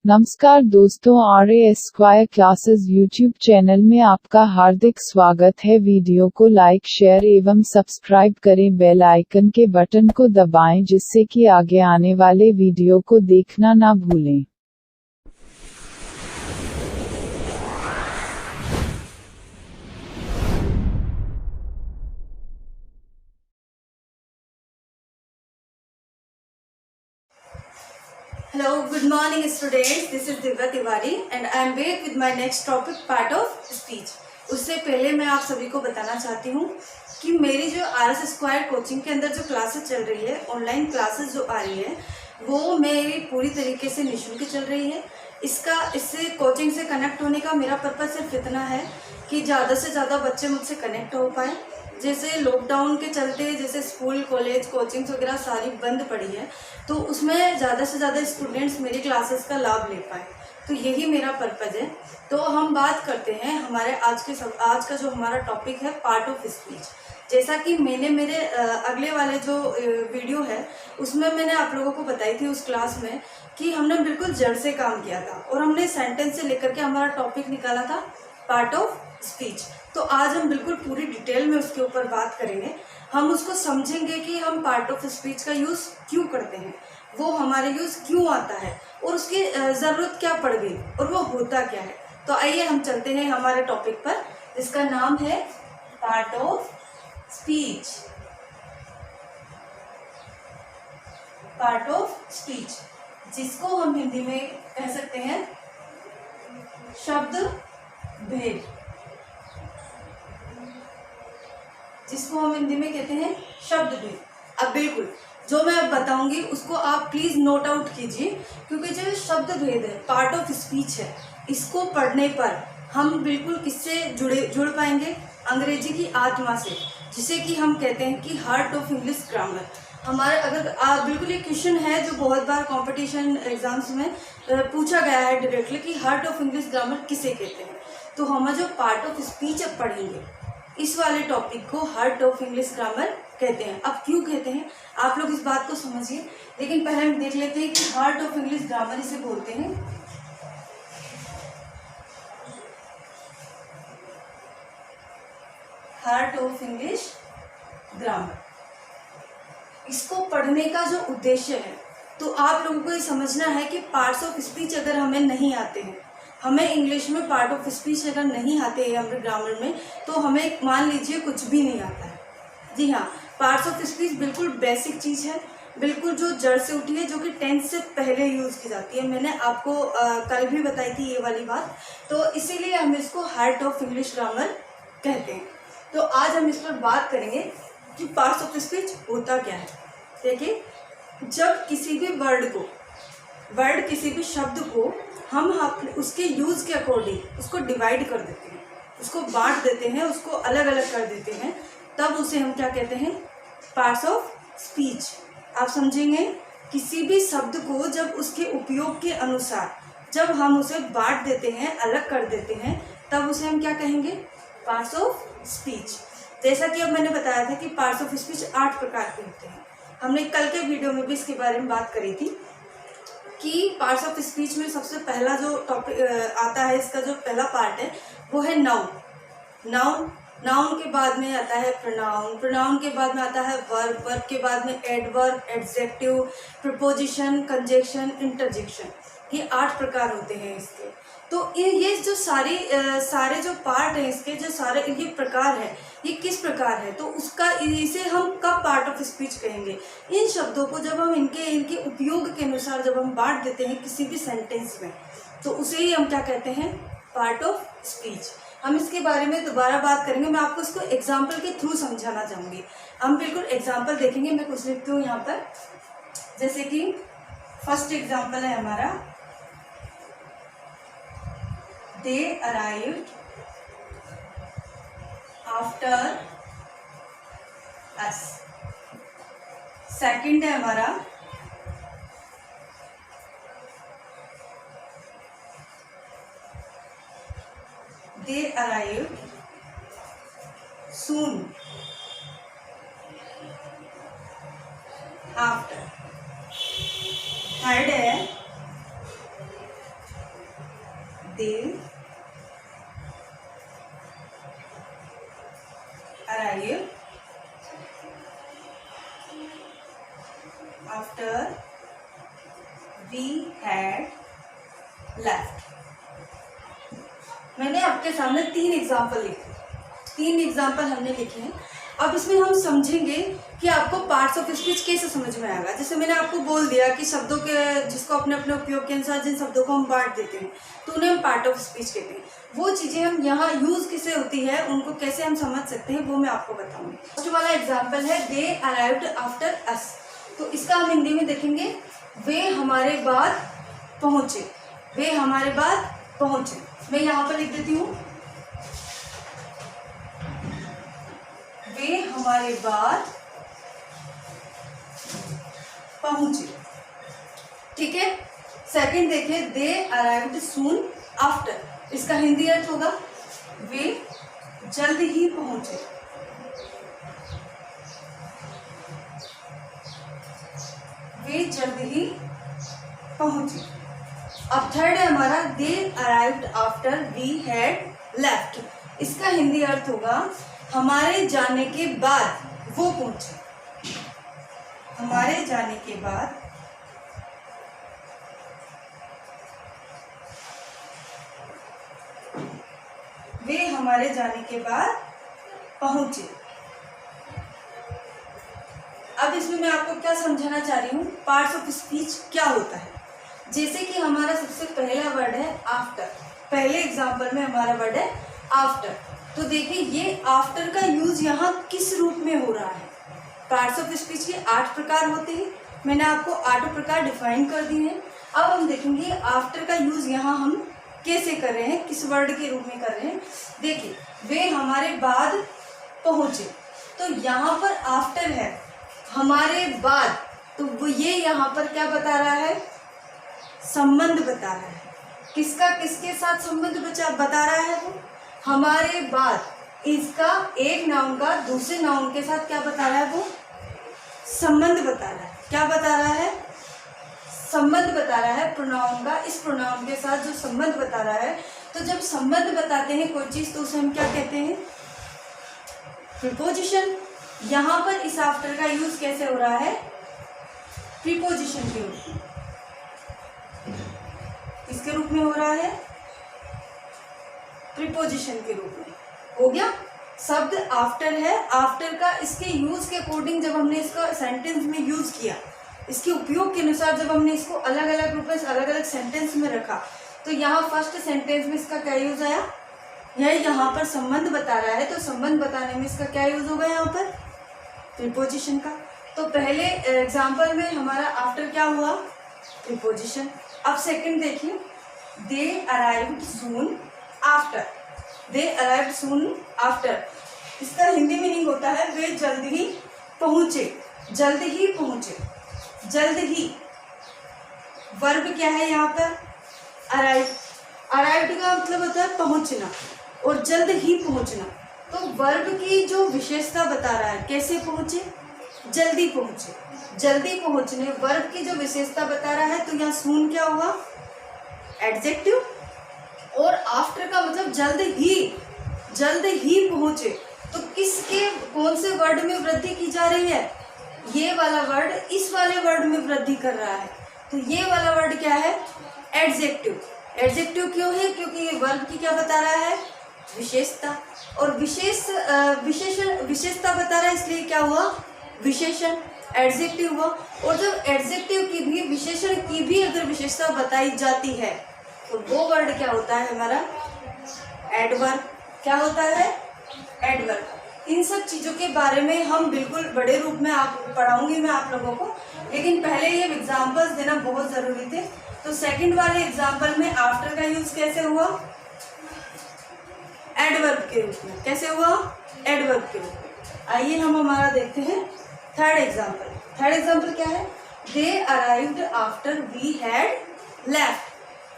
नमस्कार दोस्तों, RAS square classes YouTube channel में आपका हार्दिक स्वागत है। वीडियो को लाइक, शेयर एवं सब्सक्राइब करें। बेल आइकन के बटन को दबाएं जिससे कि आगे आने वाले वीडियो को देखना ना भूलें। Hello, good morning students. This is Divya Tiwari and I am back with my next topic, part of speech. उससे पहले मैं आप सभी को बताना चाहती हूँ कि मेरी जो RS स्क्वायर कोचिंग के अंदर जो क्लासेस चल रही है, ऑनलाइन क्लासेस जो आ रही है, वो मेरी पूरी तरीके से निःशुल्क चल रही है। इससे कोचिंग से कनेक्ट होने का मेरा पर्पज सिर्फ इतना है कि ज़्यादा से ज़्यादा बच्चे मुझसे कनेक्ट हो पाए। जैसे लॉकडाउन के चलते जैसे स्कूल, कॉलेज, कोचिंग्स वगैरह सारी बंद पड़ी है, तो उसमें ज़्यादा से ज़्यादा स्टूडेंट्स मेरी क्लासेस का लाभ ले पाए, तो यही मेरा पर्पज़ है। तो हम बात करते हैं हमारे आज का जो हमारा टॉपिक है, पार्ट ऑफ स्पीच। जैसा कि मैंने मेरे अगले वाले जो वीडियो है उसमें मैंने आप लोगों को बताई थी उस क्लास में कि हमने बिल्कुल जड़ से काम किया था और हमने सेंटेंस से लेकर के हमारा टॉपिक निकाला था पार्ट ऑफ स्पीच। तो आज हम बिल्कुल पूरी डिटेल में उसके ऊपर बात करेंगे। हम उसको समझेंगे कि हम पार्ट ऑफ स्पीच का यूज़ क्यों करते हैं, वो हमारे यूज़ क्यों आता है और उसकी ज़रूरत क्या पड़ गई और वो होता क्या है। तो आइए हम चलते हैं हमारे टॉपिक पर, जिसका नाम है part of speech. Part of speech, जिसको हम हिंदी में कह सकते हैं शब्द भेद, जिसको हम हिंदी में कहते हैं शब्द भेद। अब बिल्कुल जो मैं अब बताऊंगी उसको आप प्लीज नोट आउट कीजिए, क्योंकि जो शब्द भेद है, पार्ट ऑफ स्पीच है, इसको पढ़ने पर हम बिल्कुल किससे जुड़ पाएंगे, अंग्रेजी की आत्मा से, जिसे कि हम कहते हैं कि हार्ट ऑफ इंग्लिश ग्रामर। हमारे अगर बिल्कुल ये क्वेश्चन है जो बहुत बार कंपटीशन एग्जाम्स में पूछा गया है डायरेक्टली कि हार्ट ऑफ इंग्लिश ग्रामर किसे कहते हैं, तो हम जो पार्ट ऑफ स्पीच अब पढ़ेंगे इस वाले टॉपिक को हार्ट ऑफ इंग्लिश ग्रामर कहते हैं। अब क्यों कहते हैं आप लोग इस बात को समझिए, लेकिन पहले हम देख लेते हैं कि हार्ट ऑफ इंग्लिश ग्रामर इसे बोलते हैं। हार्ट ऑफ इंग्लिश ग्रामर, इसको पढ़ने का जो उद्देश्य है, तो आप लोगों को ये समझना है कि पार्ट्स ऑफ स्पीच अगर हमें नहीं आते हैं, हमें इंग्लिश में पार्ट ऑफ स्पीच अगर नहीं आते हैं हमारे ग्रामर में, तो हमें मान लीजिए कुछ भी नहीं आता है। जी हाँ, पार्ट्स ऑफ स्पीच बिल्कुल बेसिक चीज़ है, बिल्कुल जो जड़ से उठी है, जो कि 10th से पहले यूज़ की जाती है। मैंने आपको कल भी बताई थी ये वाली बात, तो इसीलिए हम इसको हार्ट ऑफ इंग्लिश ग्रामर कहते हैं। तो आज हम इस पर बात करेंगे कि पार्ट्स ऑफ स्पीच होता क्या है। देखिए, जब किसी भी किसी भी शब्द को हम उसके यूज़ के अकॉर्डिंग उसको डिवाइड कर देते हैं, उसको बांट देते हैं, उसको अलग अलग कर देते हैं, तब उसे हम क्या कहते हैं, पार्ट्स ऑफ स्पीच। आप समझेंगे, किसी भी शब्द को जब उसके उपयोग के अनुसार जब हम उसे बांट देते हैं, अलग कर देते हैं, तब उसे हम क्या कहेंगे, पार्ट्स ऑफ स्पीच। जैसा कि अब मैंने बताया था कि पार्ट्स ऑफ स्पीच 8 प्रकार के होते हैं। हमने कल के वीडियो में भी इसके बारे में बात करी थी कि पार्ट्स ऑफ स्पीच में सबसे पहला जो टॉपिक आता है, इसका जो पहला पार्ट है वो है नाउन। नाउन के बाद में आता है प्रोनाउन के बाद में आता है वर्ब के बाद में adverb, adjective, preposition, conjunction, interjection. ये 8 प्रकार होते हैं इसके। तो ये जो सारे जो पार्ट हैं इसके, जो सारे ये प्रकार है, ये किस प्रकार है, तो उसका इसे हम कब पार्ट ऑफ स्पीच कहेंगे। इन शब्दों को जब हम इनके उपयोग के अनुसार जब हम बांट देते हैं किसी भी सेंटेंस में, तो उसे ही हम क्या कहते हैं, पार्ट ऑफ स्पीच। हम इसके बारे में दोबारा बात करेंगे, मैं आपको इसको एग्जाम्पल के थ्रू समझाना चाहूँगी। हम बिल्कुल एग्जाम्पल देखेंगे। मैं कुछ लिखती हूँ यहाँ पर, जैसे कि फर्स्ट एग्जाम्पल है हमारा, they arrived after us। Second है हमारा, they arrived soon after। Third है they arrived after we had left। मैंने आपके सामने 3 एग्जाम्पल लिखे, 3 एग्जाम्पल हमने लिखे हैं। अब इसमें हम समझेंगे कि आपको पार्ट्स ऑफ स्पीच कैसे समझ में आएगा। जैसे मैंने आपको बोल दिया कि शब्दों के जिसको अपने अपने उपयोग के अनुसार जिन शब्दों को हम बांट देते हैं तो उन्हें हम पार्ट ऑफ स्पीच कहते हैं। वो चीज़ें हम यहाँ यूज़ किसे होती है, उनको कैसे हम समझ सकते हैं, वो मैं आपको बताऊंगी। फर्स्ट वाला एग्जाम्पल है दे अराइव्ड आफ्टर अस। तो इसका हम हिंदी में देखेंगे वे हमारे बाद पहुँचे, वे हमारे बाद पहुँचे। मैं यहाँ पर लिख देती हूँ वे हमारे बाद पहुंचे। ठीक है। सेकंड देखिए दे अराइव्ड सून आफ्टर। इसका हिंदी अर्थ होगा वे जल्द ही पहुंचे, वे जल्द ही पहुंचे। अब थर्ड है हमारा they arrived after we had left. इसका हिंदी अर्थ होगा हमारे जाने के बाद वो पहुंचे, हमारे जाने के बाद वे हमारे जाने के बाद पहुंचे। अब इसमें मैं आपको क्या समझाना चाह रही हूँ, पार्ट्स ऑफ स्पीच क्या होता है। जैसे कि हमारा सबसे पहला वर्ड है आफ्टर। पहले एग्जाम्पल में हमारा वर्ड है आफ्टर। तो देखिए ये आफ्टर का यूज यहाँ किस रूप में हो रहा है। पार्ट्स ऑफ स्पीच के 8 प्रकार होते हैं, मैंने आपको 8 प्रकार डिफाइन कर दिए हैं। अब हम देखेंगे आफ्टर का यूज यहाँ हम कैसे कर रहे हैं, किस वर्ड के रूप में कर रहे हैं। देखिए वे हमारे बाद पहुंचे, तो यहाँ पर आफ्टर है हमारे बाद, तो वो ये यहाँ पर क्या बता रहा है, संबंध बता रहा है। किसका किसके साथ संबंध बता रहा है, वो हमारे बाद। इसका एक नाउन का दूसरे नाउन के साथ क्या बता रहा है, वो संबंध बता रहा है। क्या बता रहा है, संबंध बता रहा है प्रोनाउन का। इस प्रोनाउन के साथ जो संबंध बता रहा है, तो जब संबंध बताते हैं कोई चीज तो उसे हम क्या कहते हैं, प्रीपोजिशन। यहाँ पर इस आफ्टर का यूज कैसे हो रहा है, प्रीपोजिशन के रूप में। इसके रूप में हो रहा है, प्रीपोजिशन के रूप में। हो गया, शब्द आफ्टर है। आफ्टर का इसके यूज के अकॉर्डिंग जब हमने इसका सेंटेंस में यूज किया, इसके उपयोग के अनुसार जब हमने इसको अलग अलग रूप में अलग अलग सेंटेंस में रखा, तो यहाँ फर्स्ट सेंटेंस में इसका क्या यूज आया, यह यहाँ पर संबंध बता रहा है, तो संबंध बताने में इसका क्या यूज होगा, यहाँ पर प्रीपोजिशन का। तो पहले एग्जाम्पल में हमारा आफ्टर क्या हुआ, प्रीपोजिशन। अब सेकंड देखिए दे अराइव्ड सून आफ्टर। दे अराइव्ड सून आफ्टर, इसका हिंदी मीनिंग होता है वे जल्द ही पहुंचे, जल्द ही पहुंचे। जल्द ही वर्ब क्या है यहाँ पर, अराइव। अराइव्ड का मतलब होता है पहुंचना, और जल्द ही पहुंचना। तो वर्ब की जो विशेषता बता रहा है, कैसे पहुंचे, जल्दी पहुंचे। जल्दी पहुंचने वर्ब की जो विशेषता बता रहा है, तो यहाँ सून क्या हुआ, एडजेक्टिव। और आफ्टर का मतलब जल्द ही पहुंचे। तो किसके कौन से वर्ड में वृद्धि की जा रही है, ये वाला वर्ड इस वाले वर्ड में वृद्धि कर रहा है। तो ये वाला वर्ड क्या है, एडजेक्टिव। एडजेक्टिव क्यों है, क्योंकि ये वर्ब की क्या बता रहा है, विशेषता। और विशेषता बता रहा है, इसलिए क्या हुआ, विशेषण, एडजेक्टिव हुआ। और जब एडजेक्टिव की भी, विशेषण की भी अगर विशेषता बताई जाती है, तो वो वर्ड क्या होता है हमारा, एडवर्ब। क्या होता है, एडवर्ब। इन सब चीज़ों के बारे में हम बिल्कुल बड़े रूप में आप पढ़ाऊंगी मैं आप लोगों को, लेकिन पहले ये एग्जाम्पल्स देना बहुत ज़रूरी थे। तो सेकंड वाले एग्जाम्पल में आफ्टर का यूज कैसे हुआ, एडवर्ब के रूप में। कैसे हुआ, एडवर्ब के रूप में। आइए हम हमारा देखते हैं थर्ड एग्जाम्पल। थर्ड एग्जाम्पल क्या है, they arrived after we had left.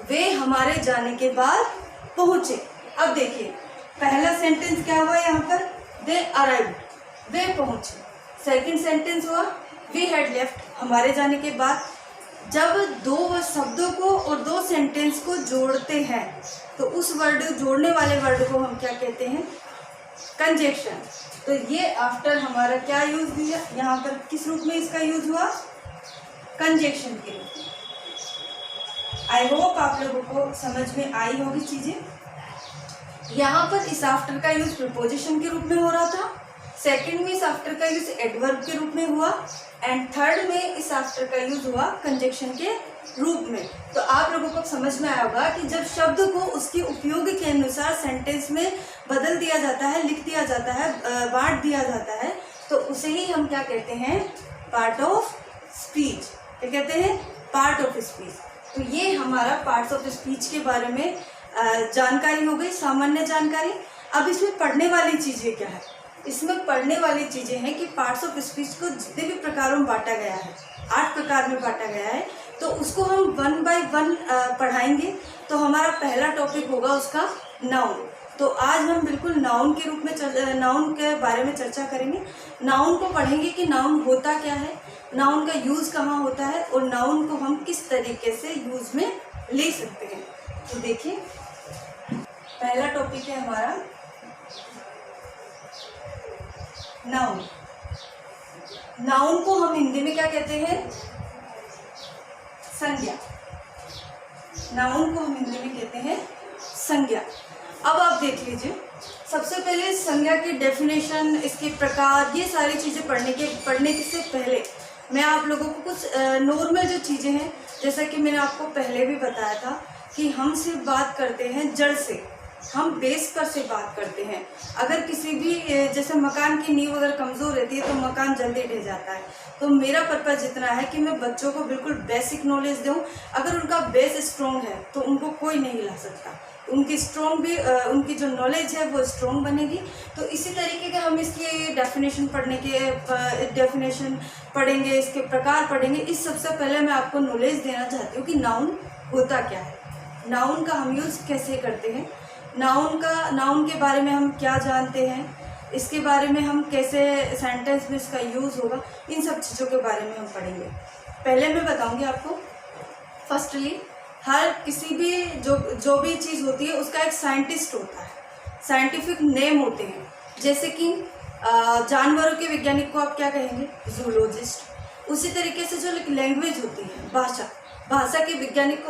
वे हमारे जाने के बाद पहुंचे। अब देखिए पहला सेंटेंस क्या हुआ यहाँ पर, दे अराइव्ड, वे पहुंचे। सेकंड सेंटेंस हुआ वी हैड लेफ्ट, हमारे जाने के बाद। जब दो शब्दों को और दो सेंटेंस को जोड़ते हैं तो उस वर्ड जोड़ने वाले वर्ड को हम क्या कहते हैं? कंजक्शन। तो ये आफ्टर हमारा क्या यूज हुआ यहाँ पर, किस रूप में इसका यूज हुआ? कंजक्शन के रूप में। आई होप आप लोगों को समझ में आई होगी चीजें। यहाँ पर इस आफ्टर का यूज प्रीपोजिशन के रूप में हो रहा था, सेकंड में इस आफ्टर का यूज एडवर्ब के रूप में हुआ, एंड थर्ड में इस आफ्टर का यूज हुआ कंजक्शन के रूप में। तो आप लोगों को समझ में आया होगा कि जब शब्द को उसके उपयोग के अनुसार सेंटेंस में बदल दिया जाता है, लिख दिया जाता है, बांट दिया जाता है, तो उसे ही हम क्या कहते हैं? Part of speech. क्या कहते हैं? Part of speech. तो ये हमारा पार्ट्स ऑफ स्पीच के बारे में जानकारी हो गई, सामान्य जानकारी। अब इसमें पढ़ने वाली चीजें क्या है? इसमें पढ़ने वाली चीजें हैं कि पार्ट्स ऑफ स्पीच को जितने भी प्रकारों में बांटा गया है, 8 प्रकार में बांटा गया है, तो उसको हम 1 बाय 1 पढ़ाएंगे। तो हमारा पहला टॉपिक होगा उसका नाउन। तो आज हम बिल्कुल नाउन के रूप में नाउन के बारे में चर्चा करेंगे। नाउन को पढ़ेंगे कि नाउन होता क्या है, नाउन का यूज कहाँ होता है, और नाउन को हम किस तरीके से यूज में ले सकते हैं। तो देखिए, पहला टॉपिक है हमारा नाउन। नाउन को हम हिंदी में क्या कहते हैं? संज्ञा। नाउन को हम हिंदी में कहते हैं संज्ञा। अब आप देख लीजिए, सबसे पहले संज्ञा की डेफिनेशन, इसके प्रकार, ये सारी चीज़ें पढ़ने से पहले मैं आप लोगों को कुछ नॉर्मल जो चीज़ें हैं, जैसा कि मैंने आपको पहले भी बताया था कि हम सिर्फ बात करते हैं जड़ से, हम बेस पर से बात करते हैं। अगर किसी भी जैसे मकान की नींव अगर कमज़ोर रहती है तो मकान जल्दी ढह जाता है। तो मेरा पर्पज़ इतना है कि मैं बच्चों को बिल्कुल बेसिक नॉलेज दूं। अगर उनका बेस स्ट्रॉन्ग है तो उनको कोई नहीं हिला सकता, उनकी जो नॉलेज है वो स्ट्रॉन्ग बनेगी। तो इसी तरीके के हम इसकी डेफिनेशन पढ़ेंगे, इसके प्रकार पढ़ेंगे। इस सबसे पहले मैं आपको नॉलेज देना चाहती हूँ कि नाउन होता क्या है, नाउन का हम यूज़ कैसे करते हैं, नाउन के बारे में हम क्या जानते हैं, इसके बारे में हम कैसे सेंटेंस में इसका यूज़ होगा, इन सब चीज़ों के बारे में हम पढ़ेंगे। पहले मैं बताऊंगी आपको, फर्स्टली हर किसी भी जो भी चीज़ होती है उसका एक साइंटिस्ट होता है, साइंटिफिक नेम होते हैं। जैसे कि जानवरों के वैज्ञानिक को आप क्या कहेंगे? जूलॉजिस्ट। उसी तरीके से जो लैंग्वेज होती है, भाषा के वैज्ञानिक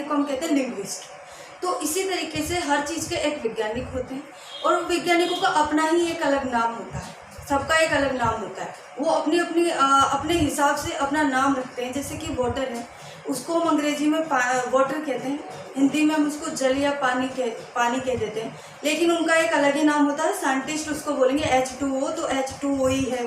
को हम कहते हैं लिंग्विस्ट। तो इसी तरीके से हर चीज़ के एक वैज्ञानिक होते हैं, और वैज्ञानिकों का अपना ही एक अलग नाम होता है, सबका एक अलग नाम होता है। वो अपने हिसाब से अपना नाम रखते हैं। जैसे कि वाटर है, उसको हम अंग्रेजी में वाटर कहते हैं, हिंदी में हम उसको जल या पानी कह देते हैं, लेकिन उनका एक अलग ही नाम होता है। साइंटिस्ट उसको बोलेंगे H2O, तो H2O ही है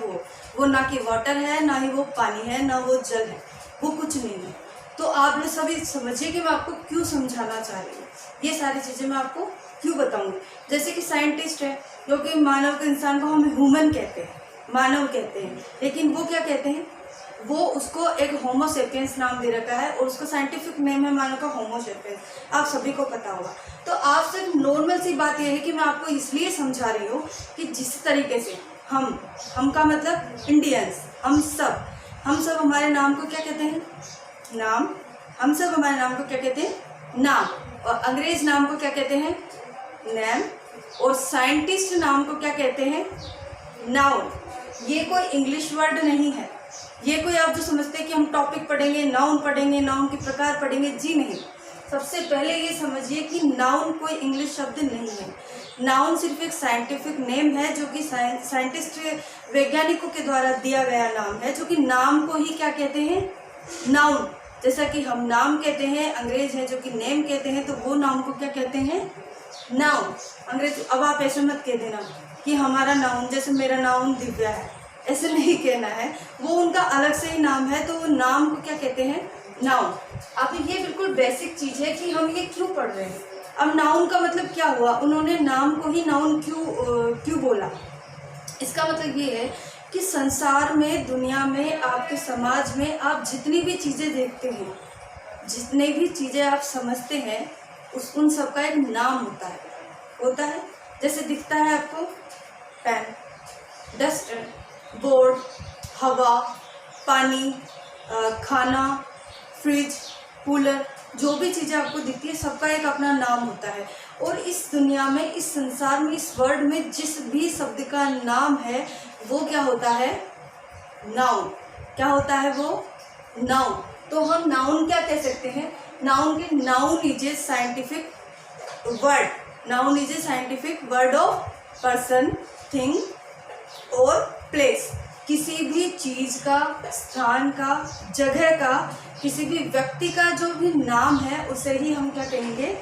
वो ना कि वाटर है, ना ही वो पानी है, ना वो जल है, वो कुछ नहीं है। तो आप लोग सभी समझिए कि मैं आपको क्यों समझाना चाह रही हूँ, ये सारी चीज़ें मैं आपको क्यों बताऊंगी। जैसे कि साइंटिस्ट है, जो कि मानव के इंसान को हम ह्यूमन कहते हैं, मानव कहते हैं, लेकिन वो क्या कहते हैं? वो उसको एक होमोसेपियंस नाम दे रखा है, और उसका साइंटिफिक नेम है मानव का होमोसेपियंस। आप सभी को पता होगा। तो आप सिर्फ नॉर्मल सी बात यह है कि मैं आपको इसलिए समझा रही हूँ कि जिस तरीके से हम का मतलब इंडियंस, हम सब हमारे नाम को क्या कहते हैं? नाम। हम सब हमारे नाम को क्या कहते हैं? नाम। और अंग्रेज नाम को क्या कहते हैं? नेम। और साइंटिस्ट नाम को क्या कहते हैं? नाउन। ये कोई इंग्लिश वर्ड नहीं है, ये कोई आप जो समझते हैं कि हम टॉपिक पढ़ेंगे, नाउन के प्रकार पढ़ेंगे, जी नहीं। सबसे पहले ये समझिए कि नाउन कोई इंग्लिश शब्द नहीं है। नाउन सिर्फ एक साइंटिफिक नेम है, जो कि साइंटिस्ट वैज्ञानिकों के द्वारा दिया गया नाम है, जो कि नाम को ही क्या कहते हैं? नाउन। जैसा कि हम नाम कहते हैं, अंग्रेज है जो कि नेम कहते हैं, तो वो नाम को क्या कहते हैं? नाउन। अंग्रेज। अब आप ऐसे मत कह देना कि हमारा नाउन, जैसे मेरा नाउन दिव्या है, ऐसे नहीं कहना है, वो उनका अलग से ही नाम है, तो वो नाम को क्या कहते हैं? नाउन। अब ये बिल्कुल बेसिक चीज़ है कि हम ये क्यों पढ़ रहे हैं। अब नाउन का मतलब क्या हुआ? उन्होंने नाम को ही नाउन क्यों बोला? इसका मतलब ये है कि संसार में, दुनिया में, आपके समाज में आप जितनी भी चीज़ें देखते हैं, जितनी भी चीज़ें आप समझते हैं, उन सब का एक नाम होता है। जैसे दिखता है आपको पेन, डस्टर, बोर्ड, हवा, पानी, खाना, फ्रिज, कूलर, जो भी चीज़ें आपको दिखती है सबका एक अपना नाम होता है। और इस दुनिया में, इस संसार में, इस वर्ल्ड में जिस भी शब्द का नाम है वो क्या होता है? नाउन। क्या होता है वो? नाउन। तो हम नाउन क्या कह सकते हैं? Noun is a scientific word. Noun is a scientific word of person, thing और प्लेस। किसी भी चीज का, स्थान का, जगह का, किसी भी व्यक्ति का जो भी नाम है उसे ही हम क्या कहेंगे?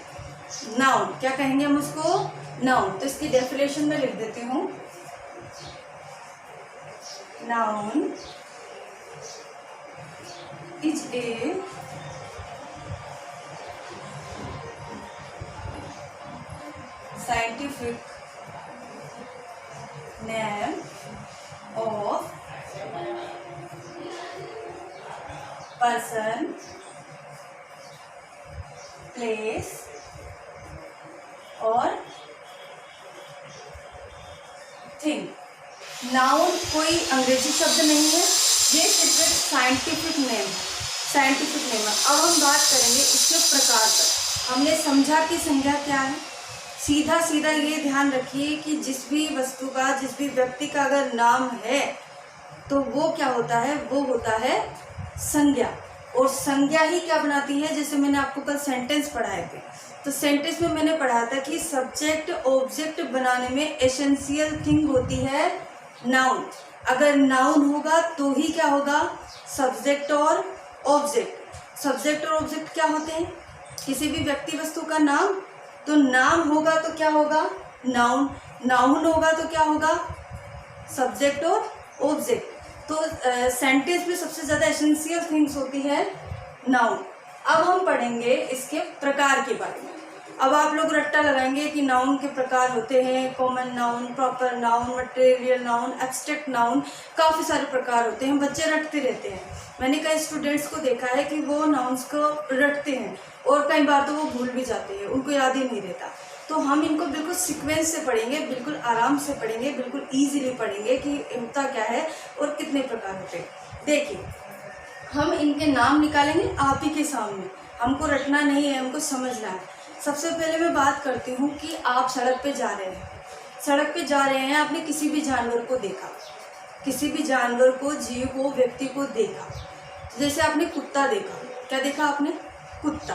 नाउन। क्या कहेंगे हम उसको? नाउन। तो इसकी डेफिनेशन में लिख देती हूँ। Noun is a scientific name of person, place और थिंग। नाउन कोई अंग्रेजी शब्द नहीं है, ये सिर्फ एक साइंटिफिक नेम है। अब हम बात करेंगे इसके प्रकार पर। हमने समझा कि संज्ञा क्या है। सीधा सीधा ये ध्यान रखिए कि जिस भी वस्तु का, जिस भी व्यक्ति का अगर नाम है तो वो क्या होता है? वो होता है संज्ञा। और संज्ञा ही क्या बनाती है? जैसे मैंने आपको कल सेंटेंस पढ़ाए थे, तो सेंटेंस में मैंने पढ़ा था कि सब्जेक्ट ऑब्जेक्ट बनाने में एसेंशियल थिंग होती है नाउन। अगर नाउन होगा तो ही क्या होगा? सब्जेक्ट और ऑब्जेक्ट। सब्जेक्ट और ऑब्जेक्ट क्या होते हैं? किसी भी व्यक्ति वस्तु का नाम। तो नाम होगा तो क्या होगा? नाउन। नाउन होगा तो क्या होगा? सब्जेक्ट और ऑब्जेक्ट। तो सेंटेंस में सबसे ज़्यादा एसेंशियल थिंग्स होती है नाउन। अब हम पढ़ेंगे इसके प्रकार के बारे में। अब आप लोग रट्टा लगाएंगे कि नाउन के प्रकार होते हैं, common noun, proper noun, material noun, abstract noun, काफ़ी सारे प्रकार होते हैं। बच्चे रटते रहते हैं। मैंने कई स्टूडेंट्स को देखा है कि वो नाउन्स को रटते हैं और कई बार तो वो भूल भी जाते हैं, उनको याद ही नहीं रहता। तो हम इनको बिल्कुल सीक्वेंस से पढ़ेंगे, बिल्कुल आराम से पढ़ेंगे, बिल्कुल ईजिली पढ़ेंगे कि होता क्या है और कितने प्रकार होते हैं। देखिए, हम इनके नाम निकालेंगे आप ही के सामने। हमको रटना नहीं है, हमको समझना है। सबसे पहले मैं बात करती हूँ कि आप सड़क पे जा रहे हैं। सड़क पे जा रहे हैं, आपने किसी भी जानवर को देखा, किसी भी जानवर को, जीव को, व्यक्ति को देखा। जैसे आपने कुत्ता देखा। क्या देखा आपने? कुत्ता।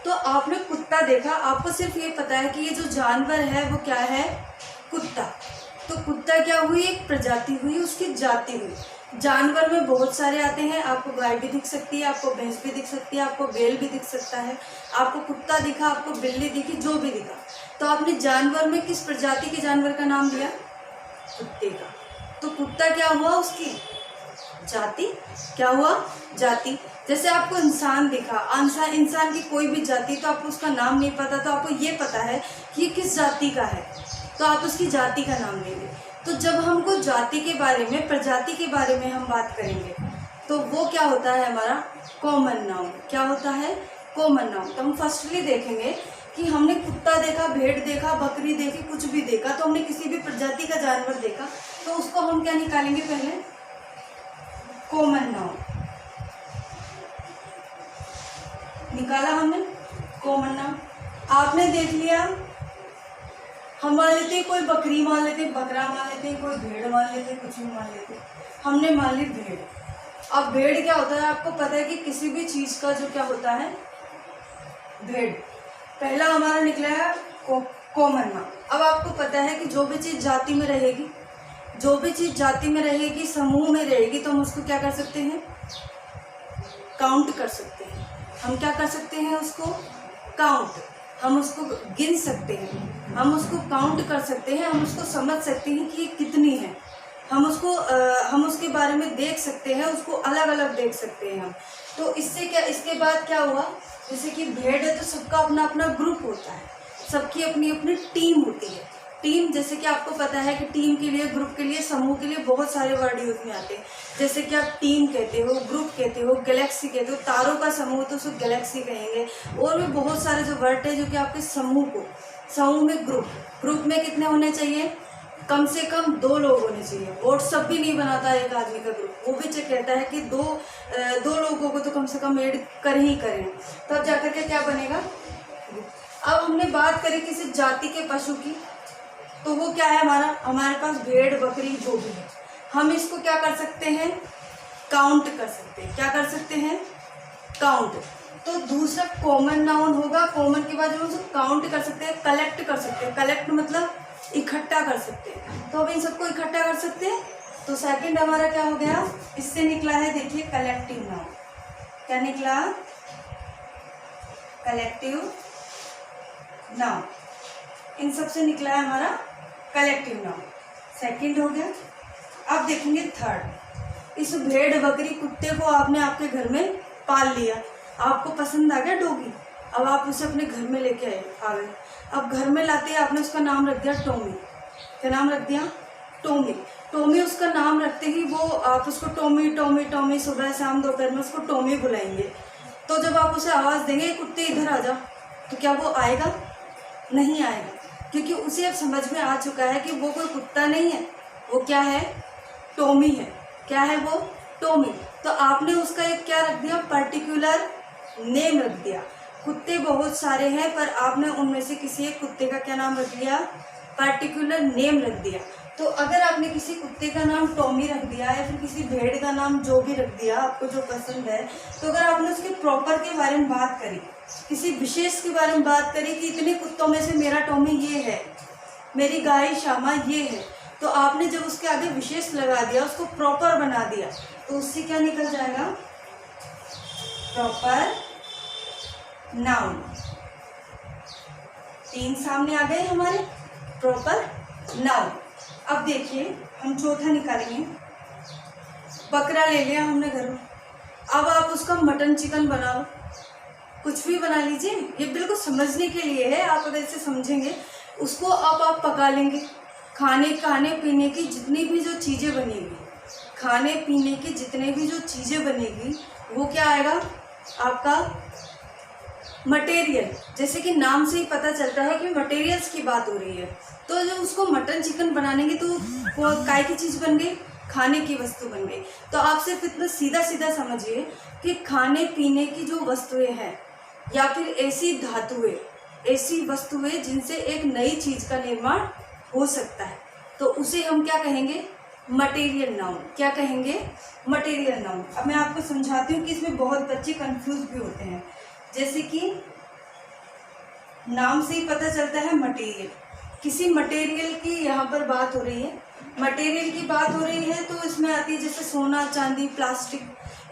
तो आपने कुत्ता देखा, आपको सिर्फ ये पता है कि ये जो जानवर है वो क्या है? कुत्ता। तो कुत्ता क्या हुई? एक प्रजाति हुई, उसकी जाति हुई। जानवर में बहुत सारे आते हैं। आपको गाय भी दिख सकती है, आपको भैंस भी दिख सकती है, आपको बैल भी दिख सकता है। आपको कुत्ता दिखा, आपको बिल्ली दिखी, जो भी दिखा। तो आपने जानवर में किस प्रजाति के जानवर का नाम लिया? कुत्ते का। तो कुत्ता क्या हुआ? उसकी जाति। क्या हुआ? जाति। जैसे आपको इंसान दिखा, इंसान की कोई भी जाति, तो आपको उसका नाम नहीं पता, तो आपको ये पता है कि ये किस जाति का है, तो आप उसकी जाति का नाम लेंगे। तो जब हमको जाति के बारे में, प्रजाति के बारे में हम बात करेंगे तो वो क्या होता है? हमारा कॉमन नाउन। क्या होता है? Common noun. तो हम फर्स्टली देखेंगे कि हमने कुत्ता देखा, भेड़ देखा, बकरी देखी, कुछ भी देखा, तो हमने किसी भी प्रजाति का जानवर देखा, तो उसको हम क्या निकालेंगे? पहले कॉमन नाउन निकाला हमने, कॉमन नाउन। आपने देख लिया, हम मान लेते हैं कोई बकरी मान लेते हैं, बकरा मान लेते हैं, कोई भेड़ मान लेते हैं, कुछ भी मान लेते हैं। हमने मान ली भेड़। अब भेड़ क्या होता है? आपको पता है कि किसी भी चीज का जो क्या होता है? भेड़। पहला हमारा निकला है कॉमन नाउन। अब आपको पता है कि जो भी चीज जाति में रहेगी, जो भी चीज जाति में रहेगी, समूह में रहेगी, तो हम उसको क्या कर सकते हैं? काउंट कर सकते हैं। हम क्या कर सकते हैं? उसको काउंट। हम उसको गिन सकते हैं, हम उसको काउंट कर सकते हैं, हम उसको समझ सकते हैं कि ये कितनी है। हम उसके बारे में देख सकते हैं, उसको अलग अलग देख सकते हैं हम। तो इससे क्या, इसके बाद क्या हुआ? जैसे कि भेड़ है तो सबका अपना अपना ग्रुप होता है, सबकी अपनी अपनी टीम होती है। टीम, जैसे कि आपको पता है कि टीम के लिए, ग्रुप के लिए, समूह के लिए बहुत सारे वर्ड यूज में आते हैं। जैसे कि आप टीम कहते हो, ग्रुप कहते हो, गैलेक्सी कहते हो। तारों का समूह तो उसको गैलेक्सी कहेंगे। और भी बहुत सारे जो वर्ड है जो कि आपके समूह को, समूह में ग्रुप में कितने होने चाहिए? कम से कम 2 लोग होने चाहिए। व्हाट्सअप भी नहीं बनाता एक आदमी का ग्रुप, वो भी कहता है कि दो लोगों को तो कम से कम ऐड कर ही करें, तब तो जाकर के क्या बनेगा। अब हमने बात करी किसी जाति के पशु की, तो वो क्या है हमारे पास भेड़ बकरी जो भी है, हम इसको क्या कर सकते हैं, काउंट कर सकते हैं। क्या कर सकते हैं, काउंट। तो दूसरा कॉमन नाउन होगा, कॉमन के बाद हम उसको काउंट कर सकते हैं, कलेक्ट कर सकते हैं। कलेक्ट मतलब इकट्ठा कर सकते हैं, तो अब इन सबको इकट्ठा कर सकते हैं। तो सेकंड हमारा क्या हो गया, इससे निकला है, देखिए कलेक्टिव नाउन। क्या निकला, कलेक्टिव नाउन। इन सब से निकला है हमारा कलेक्टिव नाउन, सेकंड हो गया। अब देखेंगे थर्ड। इस भेड़ बकरी कुत्ते को आपने आपके घर में पाल लिया, आपको पसंद आ गया डॉगी, अब आप उसे अपने घर में लेके आ गए। अब घर में लाते ही आपने उसका नाम रख दिया टॉमी। क्या नाम रख दिया, टॉमी। टॉमी उसका नाम रखते ही वो आप उसको टॉमी टॉमी टॉमी सुबह शाम दोपहर में उसको टॉमी बुलाएंगे। तो जब आप उसे आवाज़ देंगे कुत्ते इधर आ जा, तो क्या वो आएगा, नहीं आएगा, क्योंकि उसे अब समझ में आ चुका है कि वो कोई कुत्ता नहीं है, वो क्या है, टॉमी है। क्या है वो, टॉमी। तो आपने उसका एक क्या रख दिया, पर्टिकुलर नेम रख दिया। कुत्ते बहुत सारे हैं पर आपने उनमें से किसी एक कुत्ते का क्या नाम रख दिया, पर्टिकुलर नेम रख दिया। तो अगर आपने किसी कुत्ते का नाम टॉमी रख दिया या फिर किसी भेड़ का नाम जो भी रख दिया आपको जो पसंद है, तो अगर आपने उसके प्रॉपर के बारे में बात करी, किसी विशेष के बारे में बात करी कि इतने कुत्तों में से मेरा टॉमी ये है, मेरी गाय श्यामा ये है, तो आपने जब उसके आगे विशेष लगा दिया, उसको प्रॉपर बना दिया, तो उससे क्या निकल जाएगा, प्रॉपर नाउन। 3 सामने आ गए हमारे, प्रॉपर नाउन। अब देखिए हम चौथा निकालेंगे। बकरा ले लिया हमने घर में, अब आप उसका मटन चिकन बनाओ, कुछ भी बना लीजिए, ये बिल्कुल समझने के लिए है। आप अगर इसे समझेंगे, उसको अब आप पका लेंगे। खाने पीने की जितनी भी जो चीज़ें बनेगी, खाने पीने की जितने भी जो चीज़ें बनेगी, वो क्या आएगा आपका, मटेरियल। जैसे कि नाम से ही पता चलता है कि मटेरियल्स की बात हो रही है। तो जब उसको मटन चिकन बनानेंगे तो वो काय की चीज़ बन गई, खाने की वस्तु बन गई। तो आप सिर्फ इतना सीधा सीधा समझिए कि खाने पीने की जो वस्तुएं हैं या फिर ऐसी धातुएं, ऐसी वस्तुएं जिनसे एक नई चीज़ का निर्माण हो सकता है, तो उसे हम क्या कहेंगे, मटेरियल नाउन। क्या कहेंगे, मटेरियल नाउन। अब मैं आपको समझाती हूँ कि इसमें बहुत बच्चे कंफ्यूज भी होते हैं। जैसे कि नाम से ही पता चलता है मटेरियल, किसी मटेरियल की यहाँ पर बात हो रही है, मटेरियल की बात हो रही है, तो इसमें आती है जैसे सोना चांदी प्लास्टिक,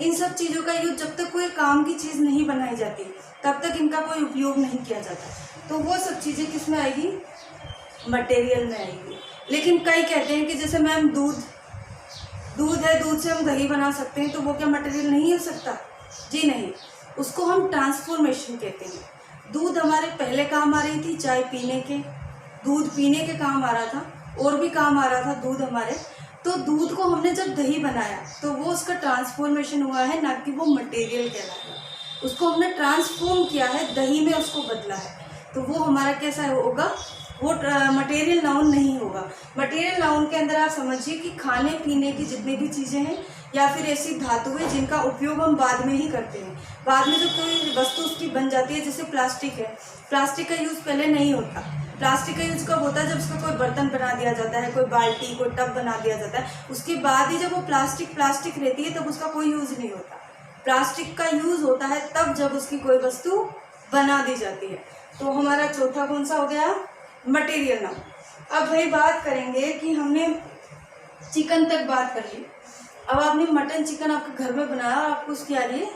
इन सब चीज़ों का यूज जब तक कोई काम की चीज़ नहीं बनाई जाती तब तक इनका कोई उपयोग नहीं किया जाता। तो वो सब चीज़ें किस में आएगी, मटेरियल में आएगी। लेकिन कई कहते हैं कि जैसे मैम दूध है, दूध से हम दही बना सकते हैं, तो वो क्या मटेरियल नहीं हो सकता, जी नहीं, उसको हम ट्रांसफॉर्मेशन कहते हैं। दूध हमारे पहले काम आ रही थी चाय पीने के, दूध पीने के काम आ रहा था, और भी काम आ रहा था दूध हमारे। तो दूध को हमने जब दही बनाया तो वो उसका ट्रांसफॉर्मेशन हुआ है, ना कि वो मटेरियल कहलाएगा। उसको हमने ट्रांसफॉर्म किया है, दही में उसको बदला है, तो वो हमारा कैसा होगा, वो मटेरियल नाउन नहीं होगा। मटेरियल नाउन के अंदर आप समझिए कि खाने पीने की जितनी भी चीज़ें हैं या फिर ऐसी धातुएं जिनका उपयोग हम बाद में ही करते हैं, बाद में जो कोई वस्तु उसकी बन जाती है, जैसे प्लास्टिक है, प्लास्टिक का यूज़ पहले नहीं होता। प्लास्टिक का यूज़ कब होता है, जब उसका कोई बर्तन बना दिया जाता है, कोई बाल्टी कोई टब बना दिया जाता है, उसके बाद ही जब वो प्लास्टिक रहती है तब उसका कोई यूज़ नहीं होता। प्लास्टिक का यूज़ होता है तब जब उसकी कोई वस्तु बना दी जाती है। तो हमारा चौथा कौन सा हो गया, मटेरियल नाउन। अब भाई बात करेंगे कि हमने चिकन तक बात कर ली, अब आपने मटन चिकन आपके घर में बनाया और आपको उसकी आ रही है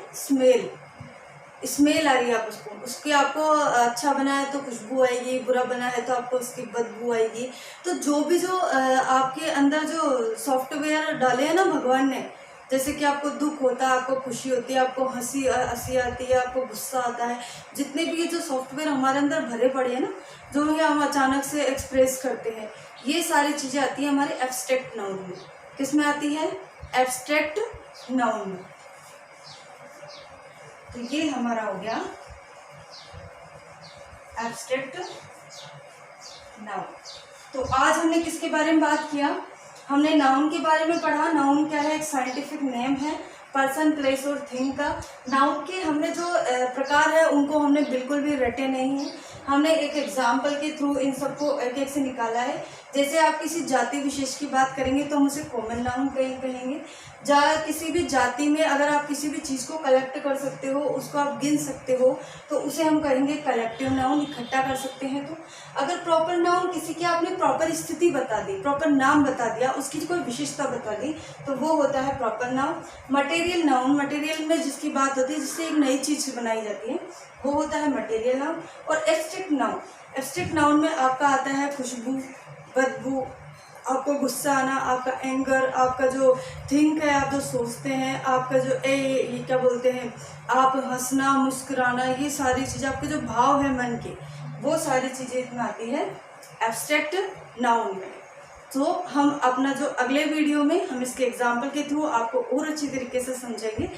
स्मेल आ रही है, आप उसकी आपको अच्छा बना है तो खुशबू आएगी, बुरा बना है तो आपको उसकी बदबू आएगी। तो जो आपके अंदर जो सॉफ्टवेयर डाले हैं ना भगवान ने, जैसे कि आपको दुख होता है, आपको खुशी होती है, आपको हंसी आती है, आपको गुस्सा आता है, जितने भी ये जो सॉफ्टवेयर हमारे अंदर भरे पड़े हैं ना, जो ये हम अचानक से एक्सप्रेस करते हैं, ये सारी चीज़ें आती हैं हमारे एब्स्ट्रैक्ट नाउन में। किस में आती है, एब्स्ट्रैक्ट नाउन में। तो ये हमारा हो गया एब्स्ट्रैक्ट नाउन। तो आज हमने किसके बारे में बात किया? हमने नाउन के बारे में पढ़ा। नाउन क्या है? एक साइंटिफिक नेम है पर्सन, प्लेस और थिंग का। नाउन के हमने जो प्रकार है उनको हमने बिल्कुल भी रटे नहीं है, हमने एक एग्जाम्पल के थ्रू इन सबको एक एक से निकाला है। जैसे आप किसी जाति विशेष की बात करेंगे तो हम उसे कॉमन नाउन कहेंगे। किसी भी जाति में अगर आप किसी भी चीज़ को कलेक्ट कर सकते हो, उसको आप गिन सकते हो, तो उसे हम कहेंगे कलेक्टिव नाउन, इकट्ठा कर सकते हैं। तो अगर प्रॉपर नाउन किसी की आपने प्रॉपर स्थिति बता दी, प्रॉपर नाम बता दिया, उसकी कोई विशेषता बता दी, तो वो होता है proper noun. Material noun, material में जिसकी बात होती है, जिससे एक नई चीज़ बनाई जाती है, वो होता है मटेरियल नाउन। और एब्स्ट्रैक्ट नाउन, एब्स्ट्रैक्ट नाउन में आपका आता है खुशबू, बदबू, आपको गुस्सा आना, आपका एंगर, आपका जो थिंक है, आप जो सोचते हैं, आपका जो ये क्या बोलते हैं, आप हंसना, मुस्कुराना, ये सारी चीज़ें, आपके जो भाव है मन के, वो सारी चीज़ें इसमें आती है एब्स्ट्रैक्ट नाउन में। तो हम अपना जो अगले वीडियो में हम इसके एग्जाम्पल के थ्रू आपको और अच्छी तरीके से समझेंगे।